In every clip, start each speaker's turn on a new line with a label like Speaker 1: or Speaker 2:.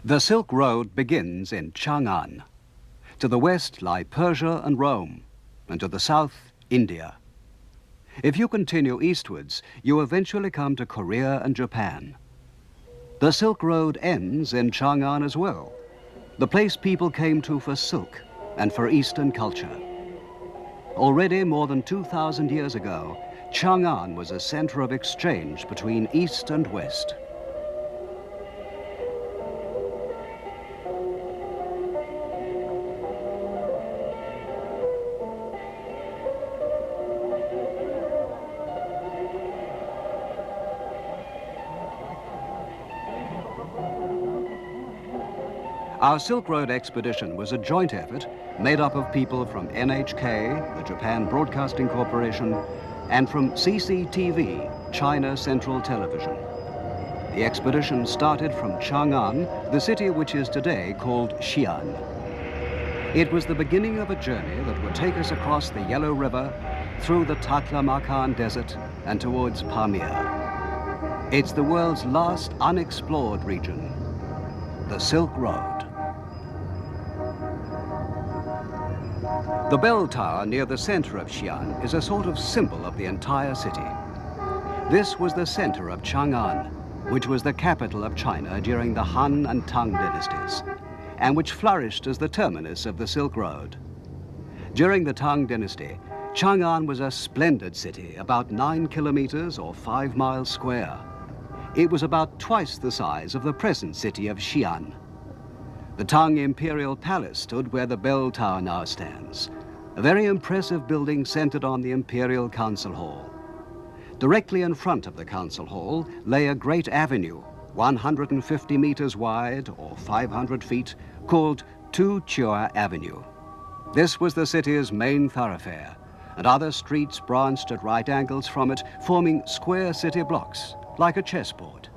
Speaker 1: The Silk Road begins in Chang'an. To the west lie Persia and Rome, and to the south, India. If you continue eastwards, you eventually come to Korea and Japan. The Silk Road ends in Chang'an as well, the place people came to for silk and for Eastern culture. Already more than 2,000 years ago, Chang'an was a center of exchange between East and West. Our Silk Road expedition was a joint effort made up of people from NHK, the Japan Broadcasting Corporation, and from CCTV, China Central Television. The expedition started from Chang'an, the city which is today called Xi'an. It was the beginning of a journey that would take us across the Yellow River, through the Taklamakan Desert, and towards Pamir. It's the world's last unexplored region, the Silk Road. The bell tower near the center of Xi'an is a sort of symbol of the entire city. This was the center of Chang'an, which was the capital of China during the Han and Tang dynasties, and which flourished as the terminus of the Silk Road. During the Tang dynasty, Chang'an was a splendid city, about 9 kilometers or 5 miles square. It was about twice the size of the present city of Xi'an. The Tang Imperial Palace stood where the bell tower now stands, a very impressive building centered on the Imperial Council Hall. Directly in front of the Council Hall lay a great avenue, 150 meters wide or 500 feet, called Tu Chua Avenue. This was the city's main thoroughfare, and other streets branched at right angles from it, forming square city blocks, like a chessboard.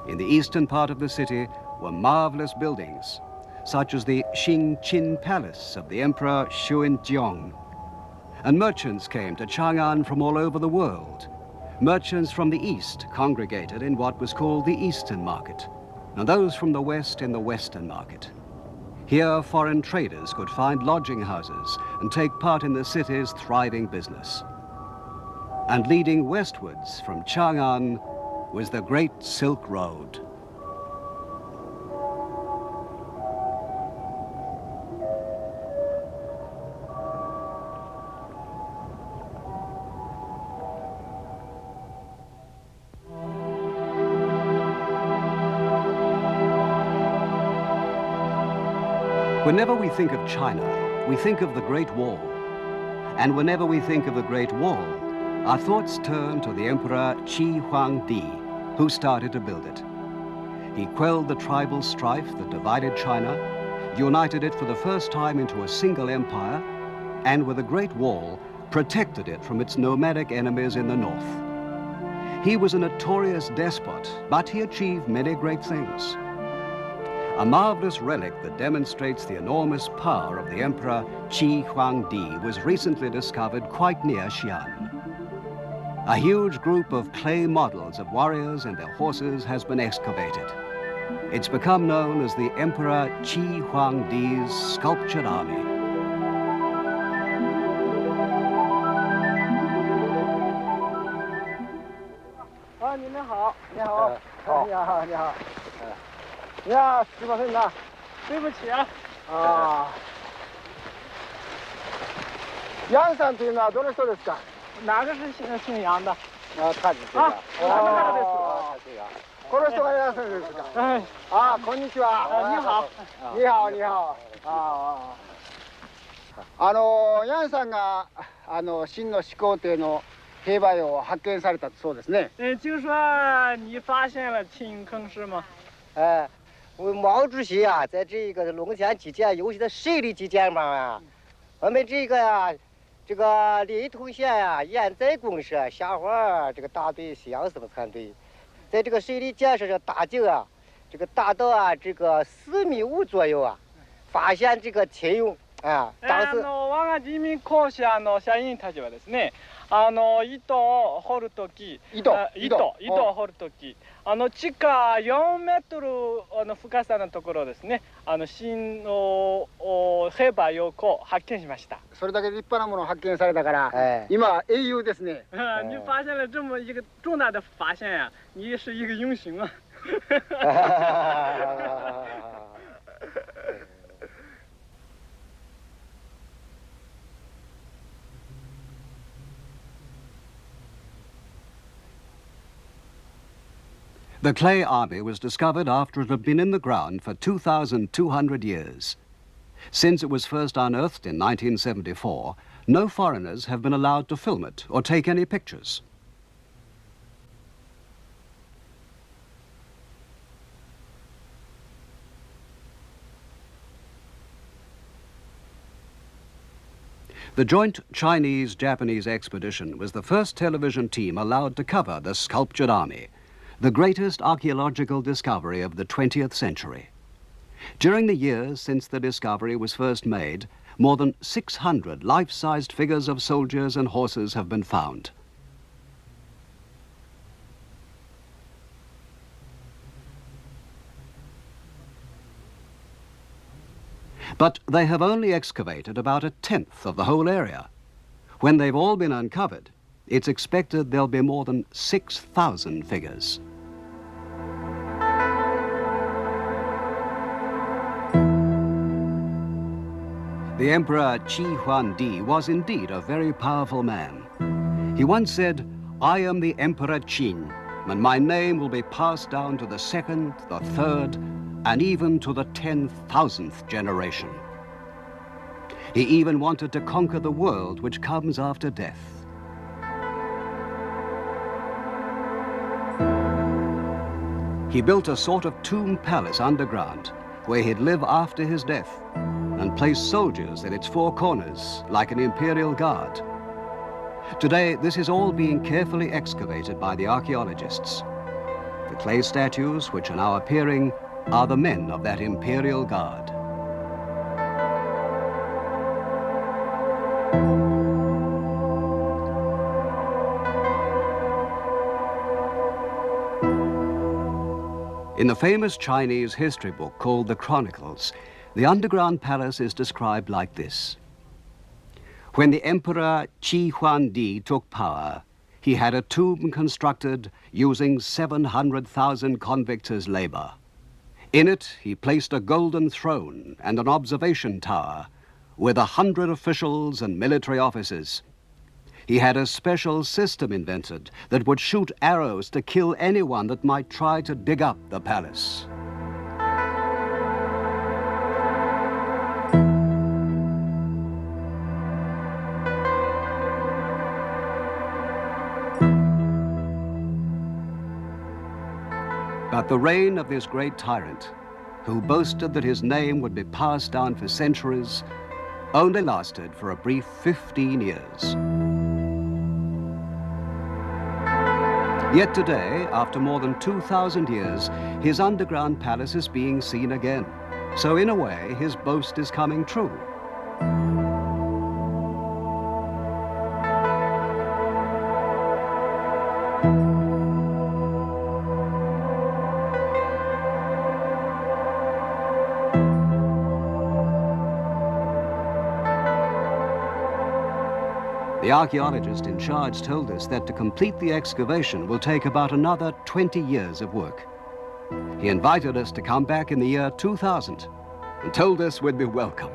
Speaker 1: In the eastern part of the city were marvelous buildings, such as the Xingqin Palace of the Emperor Xuanzong. And merchants came to Chang'an from all over the world. Merchants from the east congregated in what was called the Eastern Market, and those from the west in the Western Market. Here, foreign traders could find lodging houses and take part in the city's thriving business. And leading westwards from Chang'an was the Great Silk Road. Whenever we think of China, we think of the Great Wall. And whenever we think of the Great Wall, our thoughts turn to the Emperor Qi Huangdi, who started to build it. He quelled the tribal strife that divided China, united it for the first time into a single empire, and with the Great Wall, protected it from its nomadic enemies in the north. He was a notorious despot, but he achieved many great things. A marvelous relic that demonstrates the enormous power of the Emperor Qi Huangdi was recently discovered quite near Xi'an. A huge group of clay models of warriors and their horses has been excavated. It's become known as the Emperor Qi Huangdi's sculptured army.
Speaker 2: Ja, すいませんな。对不起啊。ああ。杨さんというのはどの人ですか？哪个是姓杨的？啊，他是这个。他们那个です。あ、这个。この人が楊さんですか？はい。あ、こんにちは。你好。你好、你好。ああ。楊さんが秦の始皇帝の兵馬俑を発見されたそうですね。
Speaker 3: 听说你发现了秦坑是吗？
Speaker 2: 哎。毛主席啊，在这个龙泉基建尤其在水利基建方啊，我们这个临潼县呀、盐寨公社下环这个大队西洋生产队，在这个水利建设上打井啊，这个达到啊这个4.5米左右啊，发現这个秦俑啊。当時
Speaker 3: 我が人民公社の社員たちはですね、糸を掘るとき、
Speaker 2: 糸
Speaker 3: を掘るとき、地下4メートルの深さのところですね、新の黑馬ヨコを発見しました。
Speaker 2: それだけ立派なものを発見されたから、今英雄ですね。
Speaker 3: 你发现了这么一个重大的发现呀，你是一个英雄啊。
Speaker 1: The clay army was discovered after it had been in the ground for 2,200 years. Since it was first unearthed in 1974, no foreigners have been allowed to film it or take any pictures. The joint Chinese-Japanese expedition was the first television team allowed to cover the sculptured army, the greatest archaeological discovery of the 20th century. During the years since the discovery was first made, more than 600 life-sized figures of soldiers and horses have been found. But they have only excavated about a tenth of the whole area. When they've all been uncovered, it's expected there'll be more than 6,000 figures. The Emperor Qi Huangdi was indeed a very powerful man. He once said, "I am the Emperor Qin, and my name will be passed down to the second, the third, and even to the 10,000th generation." He even wanted to conquer the world which comes after death. He built a sort of tomb palace underground where he'd live after his death, and placed soldiers at its four corners like an imperial guard. Today, this is all being carefully excavated by the archaeologists. The clay statues which are now appearing are the men of that imperial guard. In the famous Chinese history book called the Chronicles, the underground palace is described like this. When the Emperor Qi Huangdi took power, he had a tomb constructed using 700,000 convicts as labor. In it, he placed a golden throne and an observation tower with 100 officials and military officers. He had a special system invented that would shoot arrows to kill anyone that might try to dig up the palace. But the reign of this great tyrant, who boasted that his name would be passed down for centuries, only lasted for a brief 15 years. Yet today, after more than 2,000 years, his underground palace is being seen again. So in a way, his boast is coming true. The archaeologist in charge told us that to complete the excavation will take about another 20 years of work. He invited us to come back in the year 2000 and told us we'd be welcome.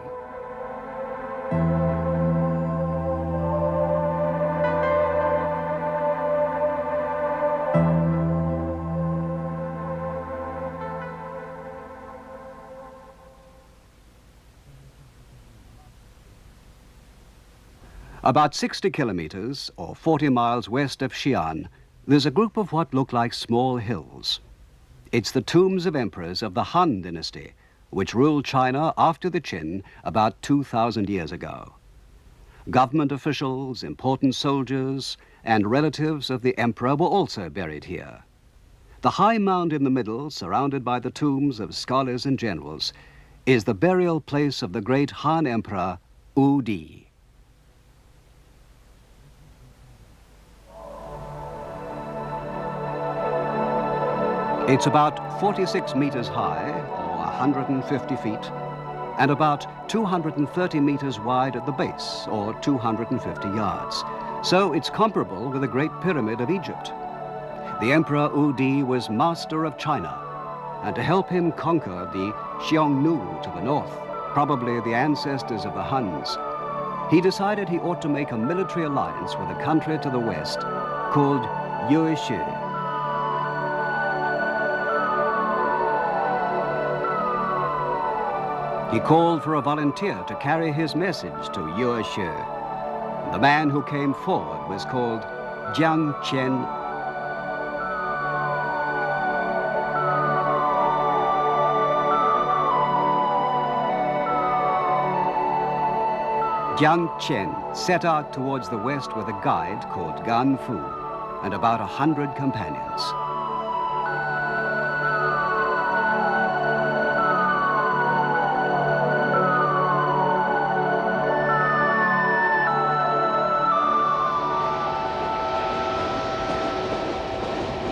Speaker 1: About 60 kilometers, or 40 miles west of Xi'an, there's a group of what look like small hills. It's the tombs of emperors of the Han dynasty, which ruled China after the Qin about 2,000 years ago. Government officials, important soldiers, and relatives of the emperor were also buried here. The high mound in the middle, surrounded by the tombs of scholars and generals, is the burial place of the great Han emperor, Wu Di. It's about 46 meters high, or 150 feet, and about 230 meters wide at the base, or 250 yards. So it's comparable with the Great Pyramid of Egypt. The Emperor Wu was master of China, and to help him conquer the Xiongnu to the north, probably the ancestors of the Huns, he decided he ought to make a military alliance with a country to the west called Yuezhi. He called for a volunteer to carry his message to Yuezhi. The man who came forward was called Chang. Chang set out towards the west with a guide called Gan Fu and about 100 companions.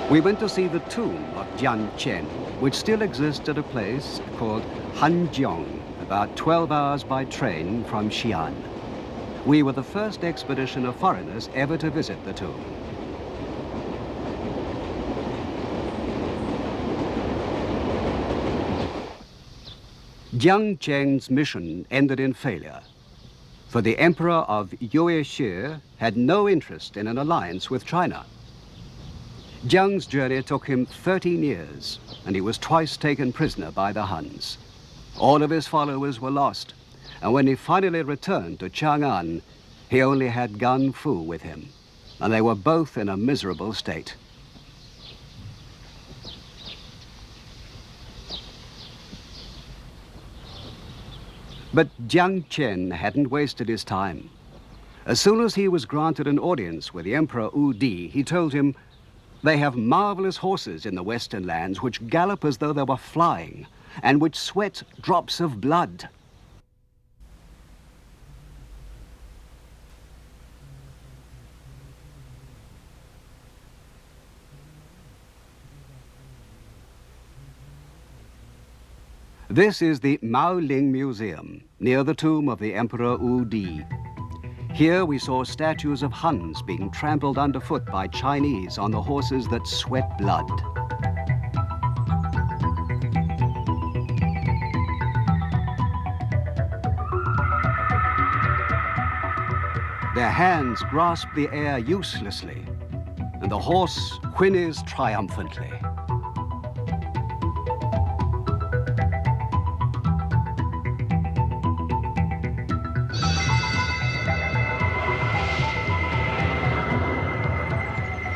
Speaker 1: We went to see the tomb of Chang, which still exists at a place called Hanjiang, about 12 hours by train from Xi'an. We were the first expedition of foreigners ever to visit the tomb. Chang's mission ended in failure, for the Emperor of Yuezhi had no interest in an alliance with China. Chang's journey took him 13 years, and he was twice taken prisoner by the Huns. All of his followers were lost, and when he finally returned to Chang'an, he only had Gan Fu with him, and they were both in a miserable state. But Chang hadn't wasted his time. As soon as he was granted an audience with the Emperor Wu, he told him, "They have marvelous horses in the western lands which gallop as though they were flying, and which sweat drops of blood." This is the Maoling Museum, near the tomb of the Emperor Wu. Here we saw statues of Huns being trampled underfoot by Chinese on the horses that sweat blood. Their hands grasp the air uselessly, and the horse whinnies triumphantly.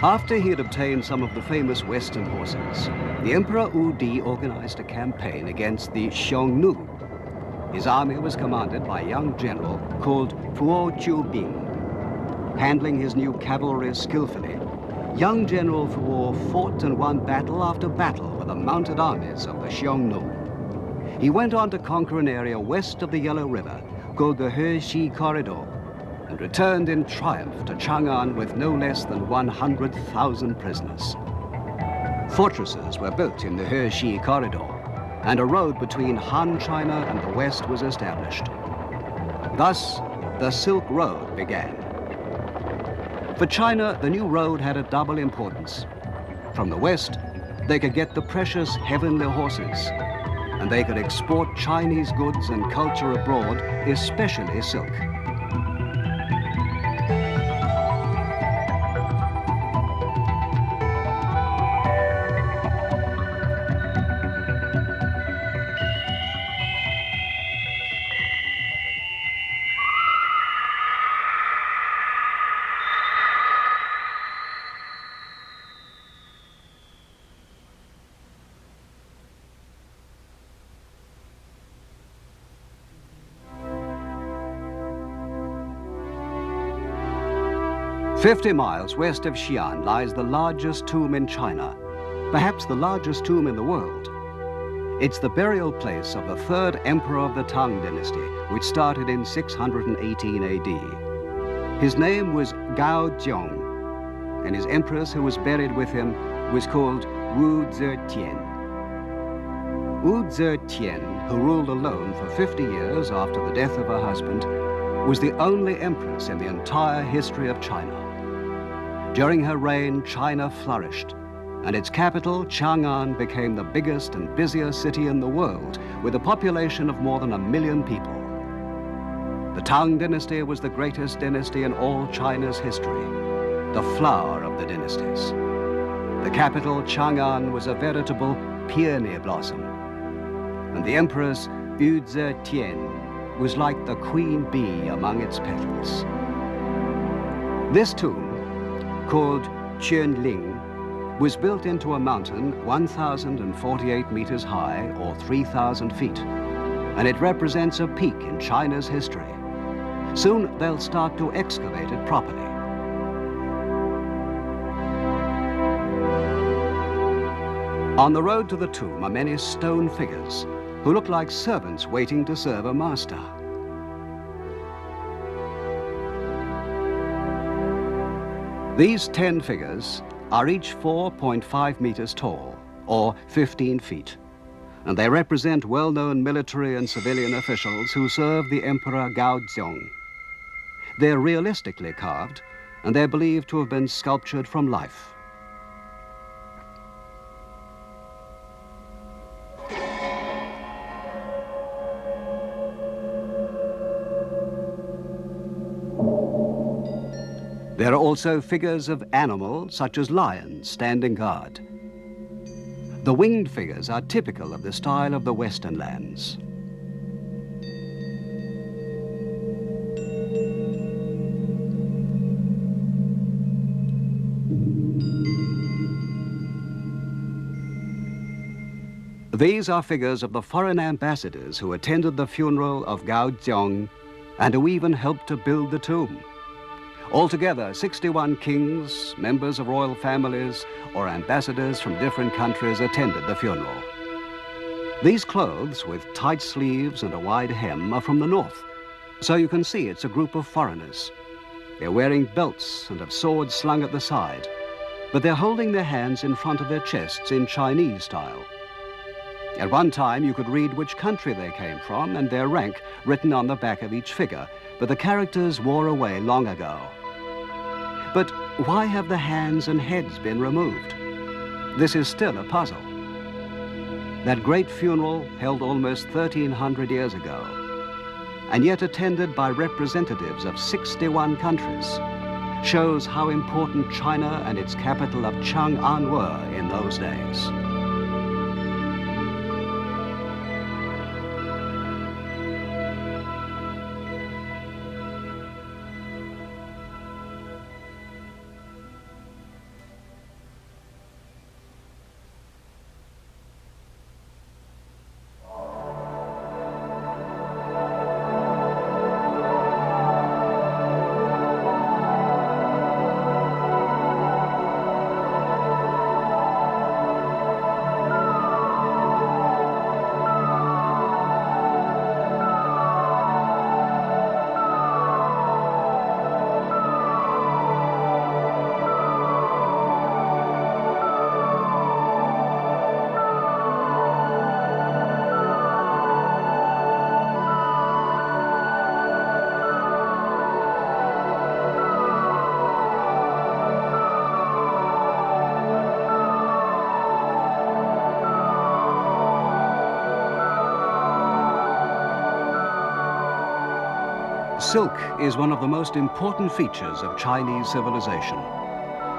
Speaker 1: After he had obtained some of the famous Western horses, the Emperor Wu organized a campaign against the Xiongnu. His army was commanded by a young general called Fuo Chiubing. Handling his new cavalry skillfully, young General Fuo fought and won battle after battle with the mounted armies of the Xiongnu. He went on to conquer an area west of the Yellow River called the Heshi Corridor, and returned in triumph to Chang'an with no less than 100,000 prisoners. Fortresses were built in the Heshi Corridor, and a road between Han China and the West was established. Thus, the Silk Road began. For China, the new road had a double importance. From the West, they could get the precious heavenly horses, and they could export Chinese goods and culture abroad, especially silk. "50 miles west of Xi'an lies the largest tomb in China, perhaps the largest tomb in the world. It's the burial place of the third emperor of the Tang dynasty, which started in 618 AD. His name was Gao Zhong, and his empress who was buried with him was called Wu Zetian. Wu Zetian, who ruled alone for 50 years after the death of her husband, was the only empress in the entire history of China. During her reign, China flourished, and its capital, Chang'an, became the biggest and busiest city in the world, with a population of more than 1 million people. The Tang dynasty was the greatest dynasty in all China's history, the flower of the dynasties. The capital, Chang'an, was a veritable peony blossom, and the empress Wu Zetian was like the queen bee among its petals. This tomb, called Qianling, was built into a mountain 1,048 meters high, or 3,000 feet, and it represents a peak in China's history. Soon they'll start to excavate it properly. On the road to the tomb are many stone figures who look like servants waiting to serve a master. These 10 figures are each 4.5 meters tall, or 15 feet, and they represent well-known military and civilian officials who served the Emperor Gaozong. They're realistically carved, and they're believed to have been sculptured from life. There are also figures of animals, such as lions, standing guard. The winged figures are typical of the style of the Western lands. These are figures of the foreign ambassadors who attended the funeral of Gaozong and who even helped to build the tomb. Altogether, 61 kings, members of royal families, or ambassadors from different countries attended the funeral. These clothes, with tight sleeves and a wide hem, are from the north, so you can see it's a group of foreigners. They're wearing belts and have swords slung at the side, but they're holding their hands in front of their chests in Chinese style. At one time, you could read which country they came from and their rank written on the back of each figure, but the characters wore away long ago. But why have the hands and heads been removed? This is still a puzzle. That great funeral, held almost 1,300 years ago, and yet attended by representatives of 61 countries, shows how important China and its capital of Chang'an were in those days. Silk is one of the most important features of Chinese civilization,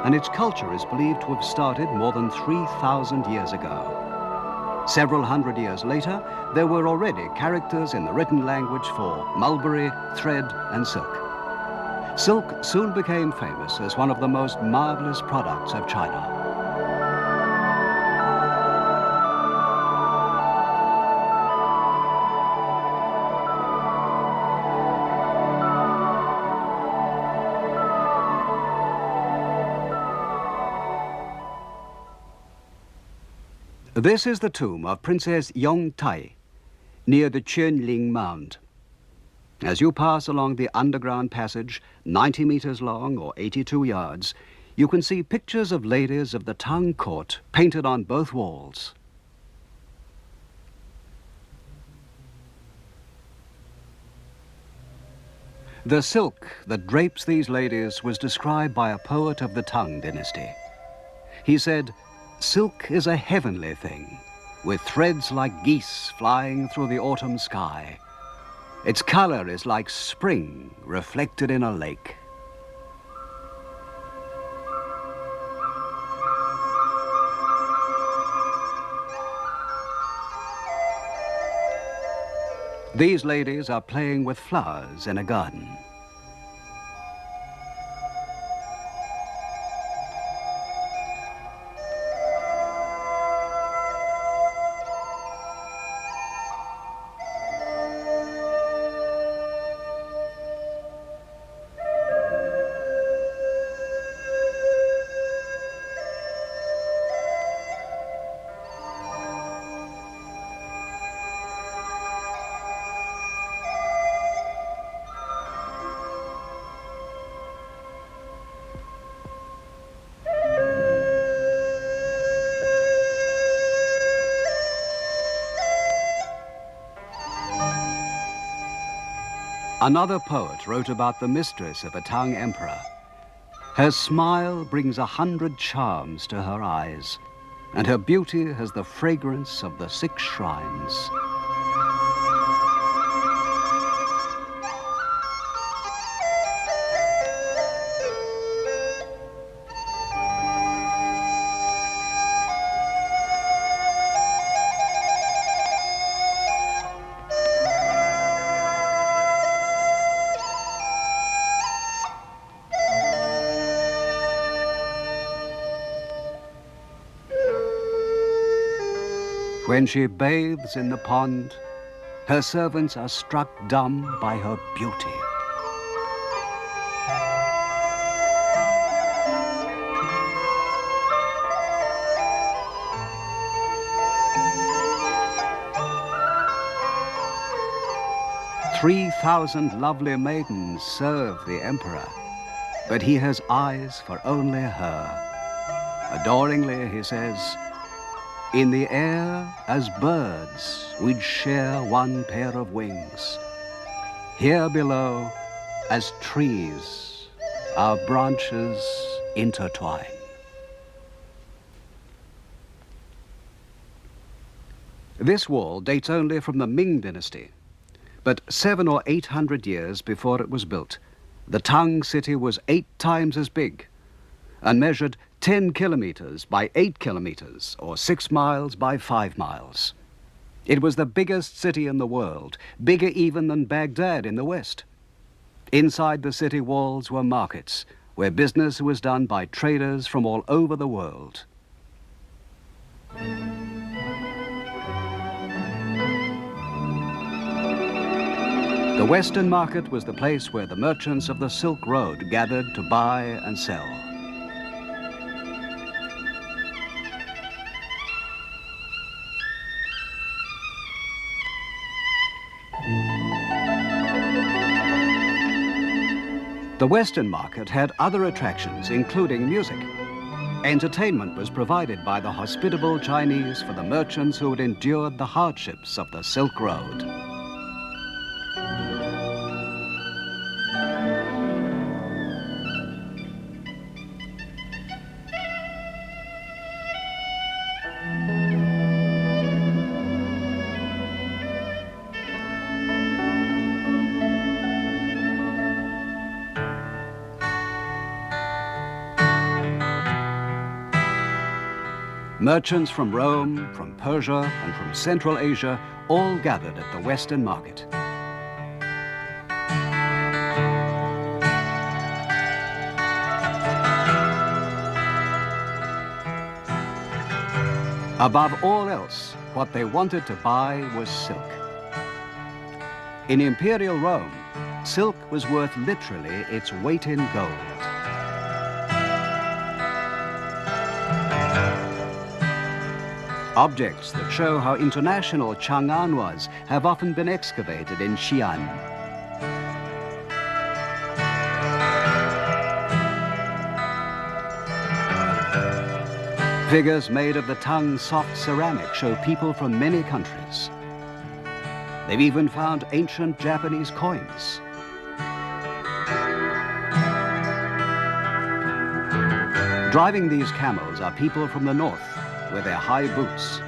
Speaker 1: and its culture is believed to have started more than 3,000 years ago. Several hundred years later, there were already characters in the written language for mulberry, thread, and silk. Silk soon became famous as one of the most marvelous products of China. This is the tomb of Princess Yongtai, near the Qianling Mound. As you pass along the underground passage, 90 meters long or 82 yards, you can see pictures of ladies of the Tang court painted on both walls. The silk that drapes these ladies was described by a poet of the Tang dynasty. He said, "Silk is a heavenly thing, with threads like geese flying through the autumn sky. Its color is like spring reflected in a lake." These ladies are playing with flowers in a garden. Another poet wrote about the mistress of a Tang emperor. Her smile brings 100 charms to her eyes, and her beauty has the fragrance of the 6 shrines. When she bathes in the pond, her servants are struck dumb by her beauty. "3,000 lovely maidens serve the emperor, but he has eyes for only her. Adoringly, he says, 'In the air, as birds, we'd share one pair of wings. Here below, as trees, our branches intertwine.'" This wall dates only from the Ming dynasty, but 700 or 800 years before it was built, the Tang city was 8 times as big and measured 10 kilometers by 8 kilometers, or 6 miles by 5 miles. It was the biggest city in the world, bigger even than Baghdad in the west. Inside the city walls were markets, where business was done by traders from all over the world. The Western Market was the place where the merchants of the Silk Road gathered to buy and sell. The Western Market had other attractions, including music. Entertainment was provided by the hospitable Chinese for the merchants who had endured the hardships of the Silk Road. Merchants from Rome, from Persia, and from Central Asia all gathered at the Western Market. Above all else, what they wanted to buy was silk. In Imperial Rome, silk was worth literally its weight in gold. Objects that show how international Chang'an was have often been excavated in Xi'an. Figures made of the Tang soft ceramic show people from many countries. They've even found ancient Japanese coins. Driving these camels are people from the north with their high boots.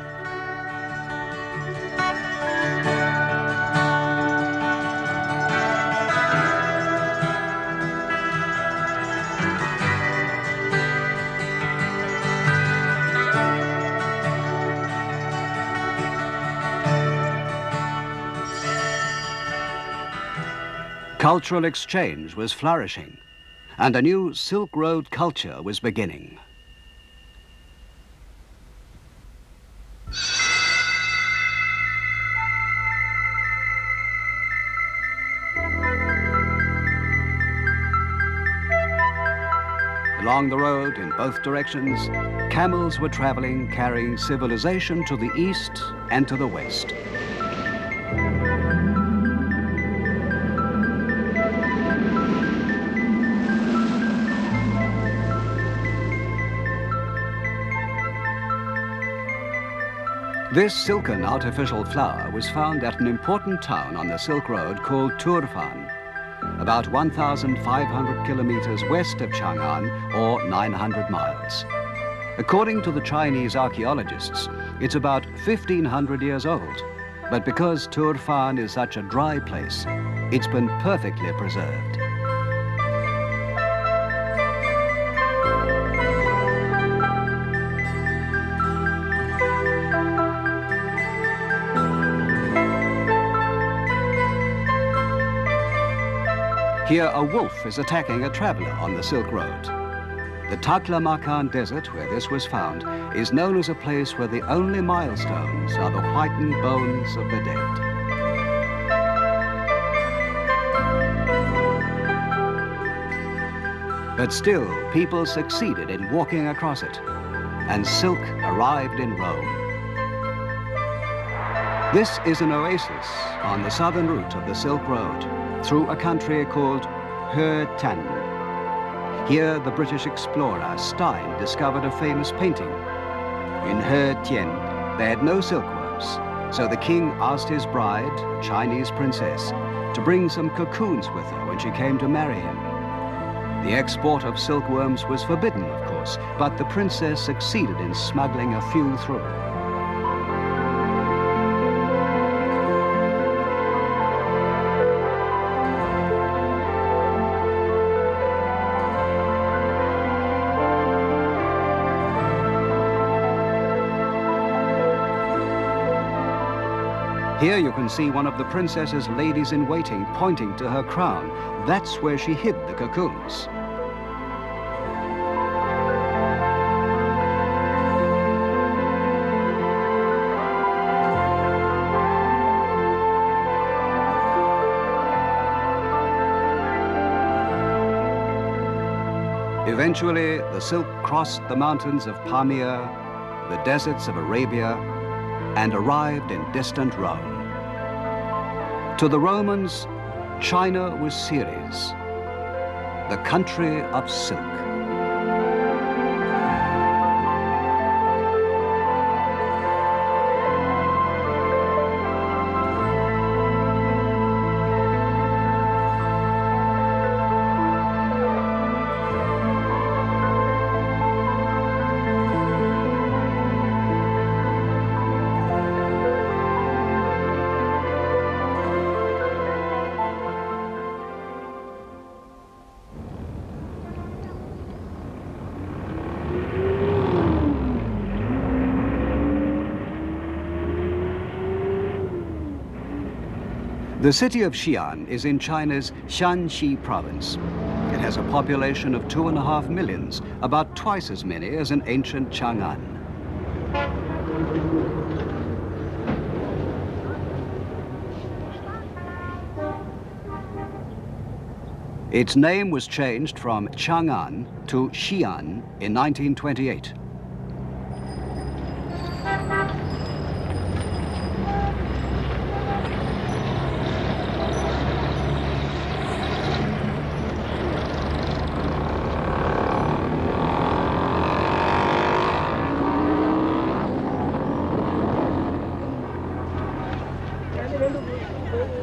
Speaker 1: Cultural exchange was flourishing, and a new Silk Road culture was beginning. Along the road, in both directions, camels were traveling, carrying civilization to the east and to the west. This silken artificial flower was found at an important town on the Silk Road called Turfan, about 1,500 kilometers west of Chang'an, or 900 miles. According to the Chinese archaeologists, it's about 1,500 years old, but because Turfan is such a dry place, it's been perfectly preserved. Here, a wolf is attacking a traveler on the Silk Road. The Taklamakan Desert, where this was found, is known as a place where the only milestones are the whitened bones of the dead. But still, people succeeded in walking across it, and silk arrived in Rome. This is an oasis on the southern route of the Silk Road, through a country called He Tan. Here, the British explorer Stein discovered a famous painting. In He Tien, they had no silkworms, so the king asked his bride, a Chinese princess, to bring some cocoons with her when she came to marry him. The export of silkworms was forbidden, of course, but the princess succeeded in smuggling a few through. Here you can see one of the princess's ladies-in-waiting pointing to her crown. That's where she hid the cocoons. Eventually, the silk crossed the mountains of Pamir, the deserts of Arabia, and arrived in distant Rome. To the Romans, China was Ceres, the country of silk. The city of Xi'an is in China's Shanxi province. It has a population of 2.5 million, about twice as many as in ancient Chang'an. Its name was changed from Chang'an to Xi'an in 1928.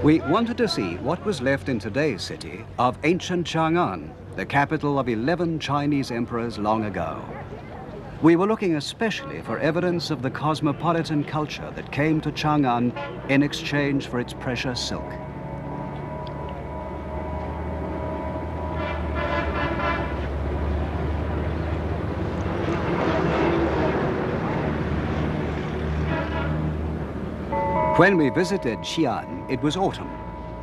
Speaker 1: We wanted to see what was left in today's city of ancient Chang'an, the capital of 11 Chinese emperors long ago. We were looking especially for evidence of the cosmopolitan culture that came to Chang'an in exchange for its precious silk. When we visited Xi'an, it was autumn.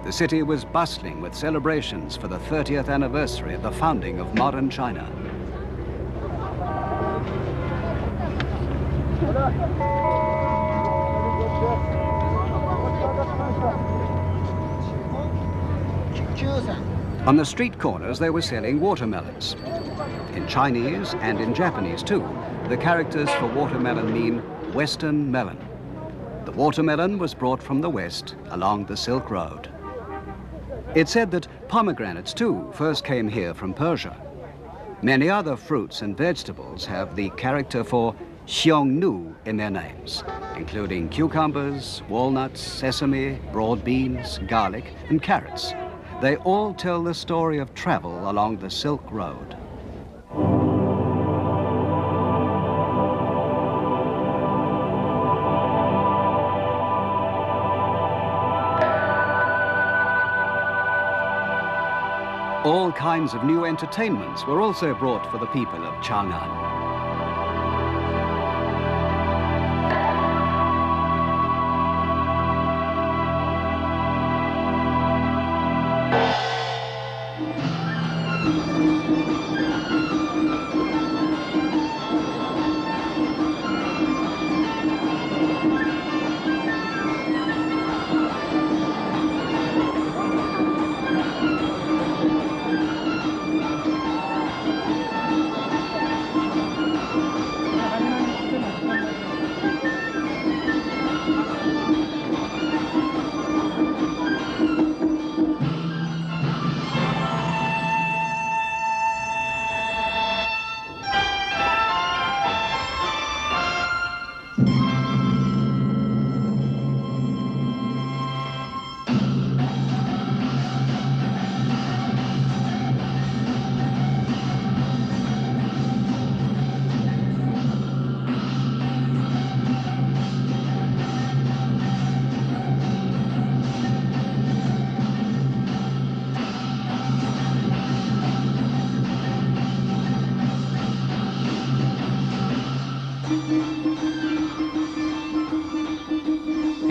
Speaker 1: The city was bustling with celebrations for the 30th anniversary of the founding of modern China. On the street corners, they were selling watermelons. In Chinese and in Japanese too, the characters for watermelon mean Western melon. The watermelon was brought from the west along the Silk Road. It's said that pomegranates too first came here from Persia. Many other fruits and vegetables have the character for xiongnu in their names, including cucumbers, walnuts, sesame, broad beans, garlic, and carrots. They all tell the story of travel along the Silk Road. All kinds of new entertainments were also brought for the people of Chang'an.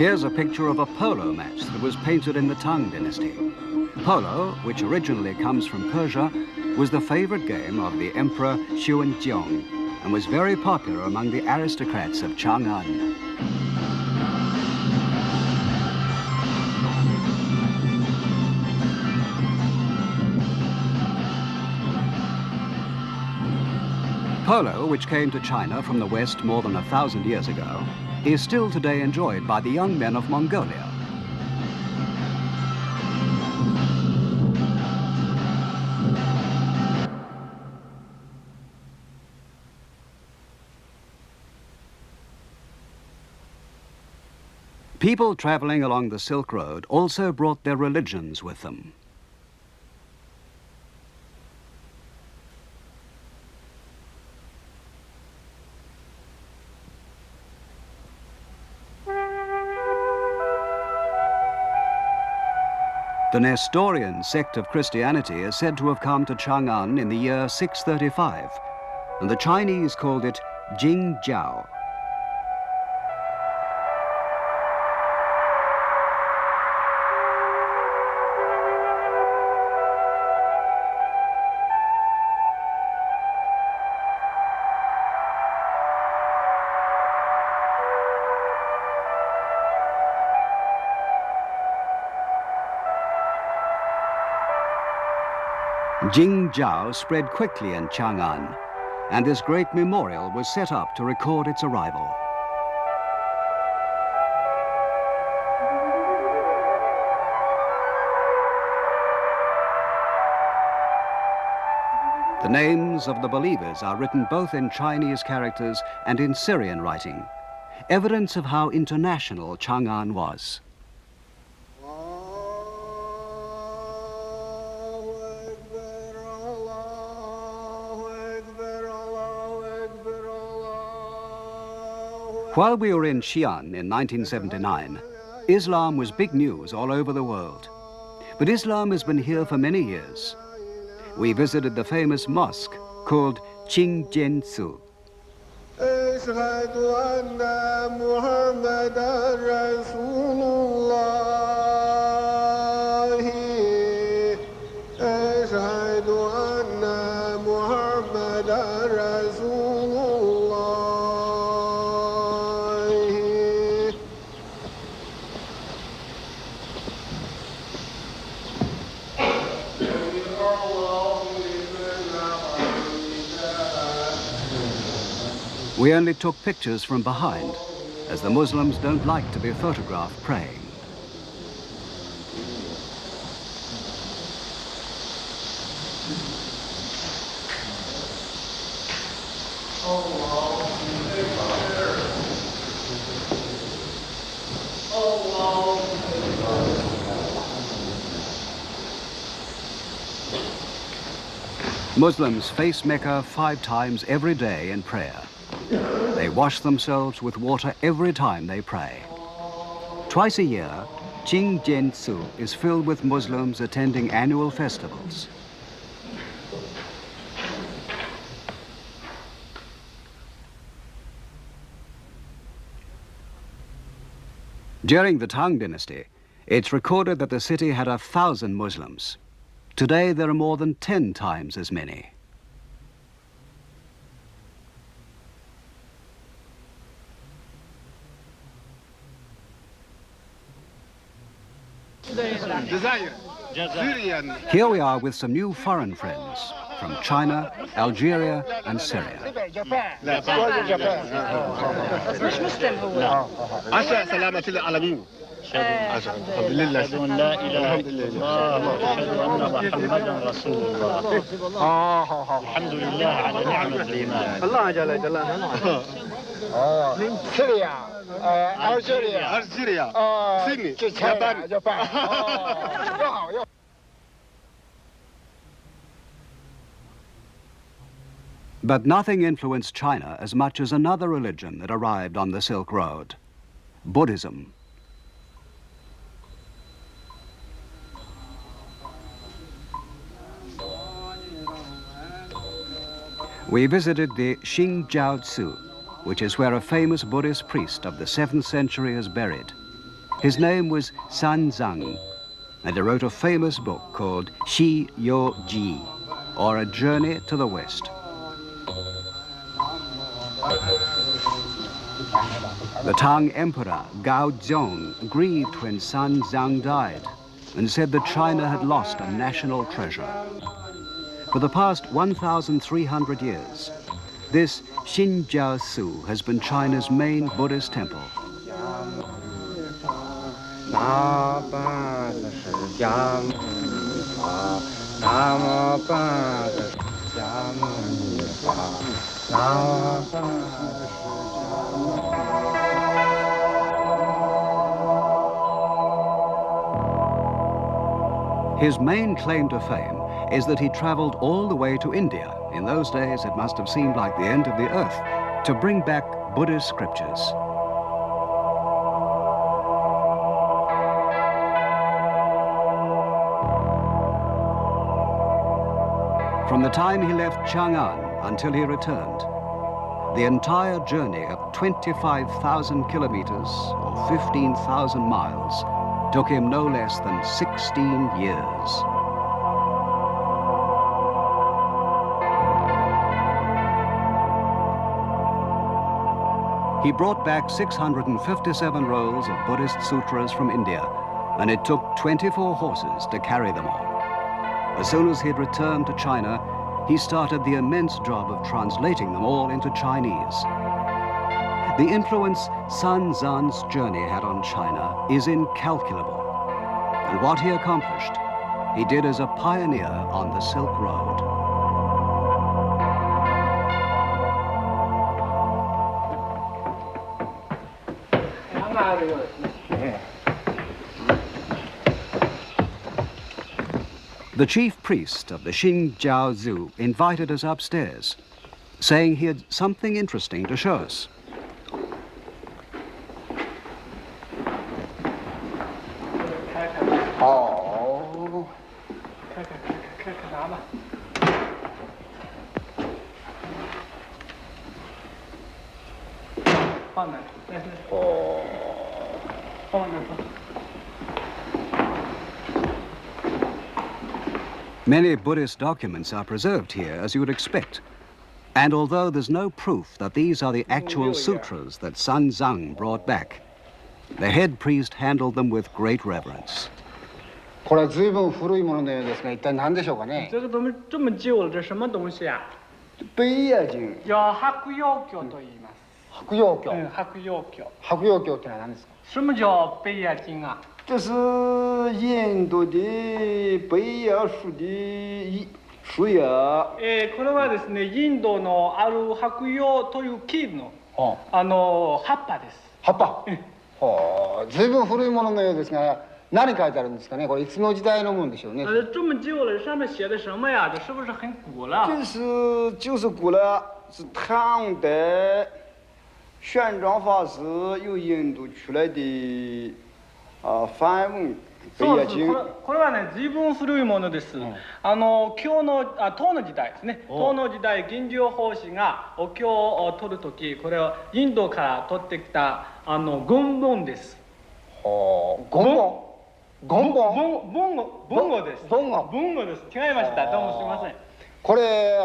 Speaker 1: Here's a picture of a polo match that was painted in the Tang dynasty. Polo, which originally comes from Persia, was the favorite game of the Emperor Xuanzong and was very popular among the aristocrats of Chang'an. Polo, which came to China from the West more than 1,000 years ago, is still today enjoyed by the young men of Mongolia. People traveling along the Silk Road also brought their religions with them. The Nestorian sect of Christianity is said to have come to Chang'an in the year 635, and the Chinese called it Jingjiao. Jingjiao spread quickly in Chang'an, and this great memorial was set up to record its arrival. The names of the believers are written both in Chinese characters and in Syrian writing, evidence of how international Chang'an was. While we were in Xi'an in 1979, Islam was big news all over the world. But Islam has been here for many years. We visited the famous mosque called Ching Su. We only took pictures from behind, as the Muslims don't like to be photographed praying. Muslims face Mecca 5 times every day in prayer. They wash themselves with water every time they pray. Twice a year, Ching Su is filled with Muslims attending annual festivals. During the Tang dynasty, it's recorded that the city had 1,000 Muslims. Today, there are more than 10 times as many. Here we are with some new foreign friends from China, Algeria, and Syria.
Speaker 2: Algeria, Japan.
Speaker 1: But nothing influenced China as much as another religion that arrived on the Silk Road, Buddhism. We visited the Xingjiao-Tzu, which is where a famous Buddhist priest of the 7th century is buried. His name was Sanzang, and he wrote a famous book called Xi Yo Ji, or A Journey to the West. The Tang Emperor Gao Zhong grieved when Sanzang died and said that China had lost a national treasure. For the past 1,300 years, this Xingjiao-Tzu has been China's main Buddhist temple. His main claim to fame is that he traveled all the way to India. In those days, it must have seemed like the end of the earth, to bring back Buddhist scriptures. From the time he left Chang'an until he returned, the entire journey of 25,000 kilometers or 15,000 miles took him no less than 16 years. He brought back 657 rolls of Buddhist sutras from India, and it took 24 horses to carry them all. As soon as he'd returned to China, he started the immense job of translating them all into Chinese. The influence Sanzang's journey had on China is incalculable, and what he accomplished, he did as a pioneer on the Silk Road. The chief priest of the Xingjiao-Tzu invited us upstairs, saying he had something interesting to show us.
Speaker 3: 放那，对对，
Speaker 2: 哦，
Speaker 3: 放那放。
Speaker 1: Many Buddhist documents are preserved here, as you would expect. And although there's no proof that these are the actual sutras that Sun Zang brought back, the head priest handled them with great reverence.
Speaker 2: これは随分古いもののようですが、一体何でしょうかね。
Speaker 3: 这个东西这么旧了，这什么东西啊？
Speaker 2: 北野经。
Speaker 3: 叫白药経と言います。
Speaker 2: 白药経。
Speaker 3: 白药経。
Speaker 2: 白药経ってのは何ですか？
Speaker 3: 什么叫北野经啊？
Speaker 2: 这是印度的北野树的树叶。
Speaker 3: これはですね、インドのある白葉という木の葉っぱです。
Speaker 2: 葉っぱ。はあ、随分古いもののようですが。 何書いてあるんですかね？これいつの時代のもんでしょうね。
Speaker 3: 这么旧了，上面写的什么呀？这是不是很古了？
Speaker 2: 就是古了，是唐代玄奘法师由印度出来的梵文北野经。
Speaker 3: これはね、随分古いものです。今日の唐の時代ですね。唐の時代、銀城法師がお経を取るとき、これをインドから取ってきた軍文です。
Speaker 2: 軍文。 文語
Speaker 3: です。文語です。違いました。どうもすみません。
Speaker 2: これ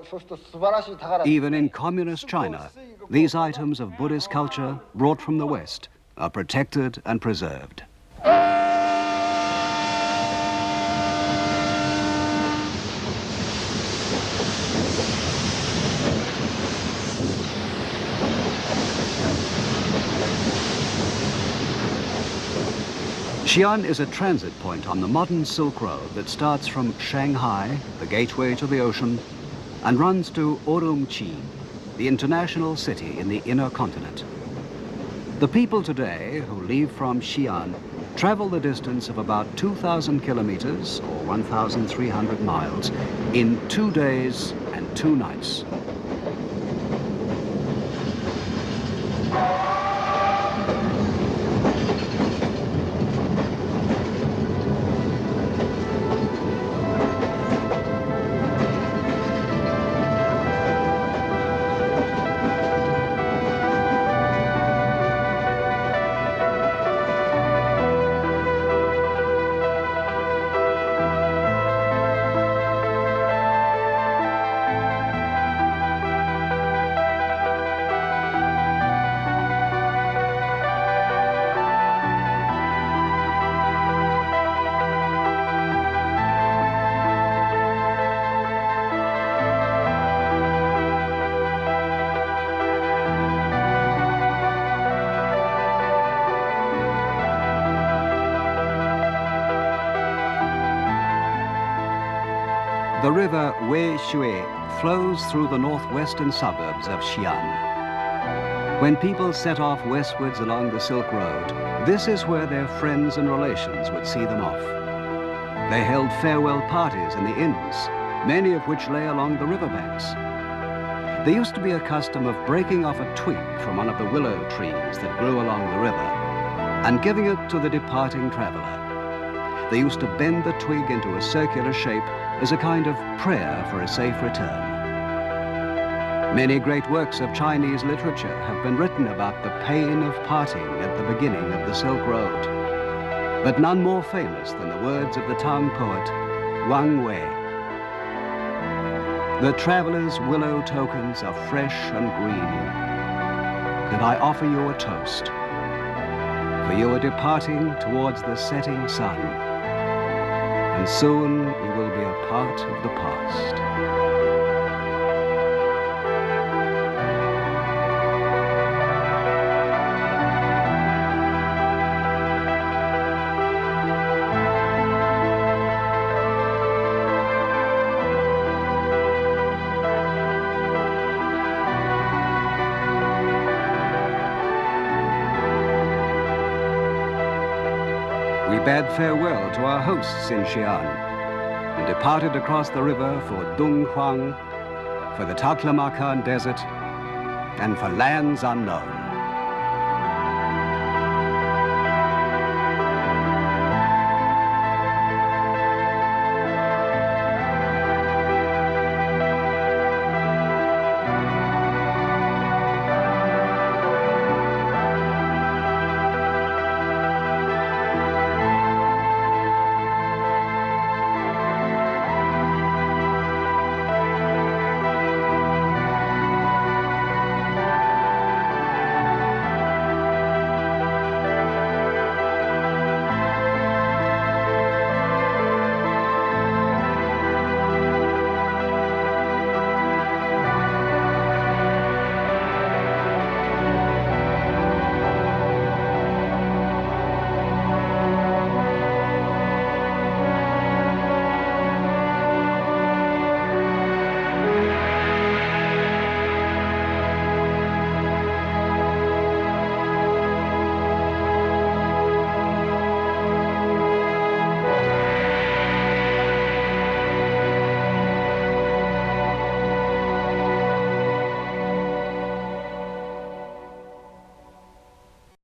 Speaker 2: そうすると素晴らしい宝。
Speaker 1: Even in communist China, these items of Buddhist culture brought from the West are protected and preserved. Xi'an is a transit point on the modern Silk Road that starts from Shanghai, the gateway to the ocean, and runs to Urumqi, the international city in the inner continent. The people today who leave from Xi'an travel the distance of about 2,000 kilometers, or 1,300 miles, in 2 days and 2 nights. The river Wei Shui flows through the northwestern suburbs of Xi'an. When people set off westwards along the Silk Road, this is where their friends and relations would see them off. They held farewell parties in the inns, many of which lay along the riverbanks. There used to be a custom of breaking off a twig from one of the willow trees that grew along the river and giving it to the departing traveler. They used to bend the twig into a circular shape as a kind of prayer for a safe return. Many great works of Chinese literature have been written about the pain of parting at the beginning of the Silk Road, but none more famous than the words of the Tang poet Wang Wei. The traveler's willow tokens are fresh and green, and I offer you a toast, for you are departing towards the setting sun, and soon you will be a part of the past. We bade farewell to our hosts in Xi'an and departed across the river for Donghuang, for the Taklamakan Desert, and for lands unknown.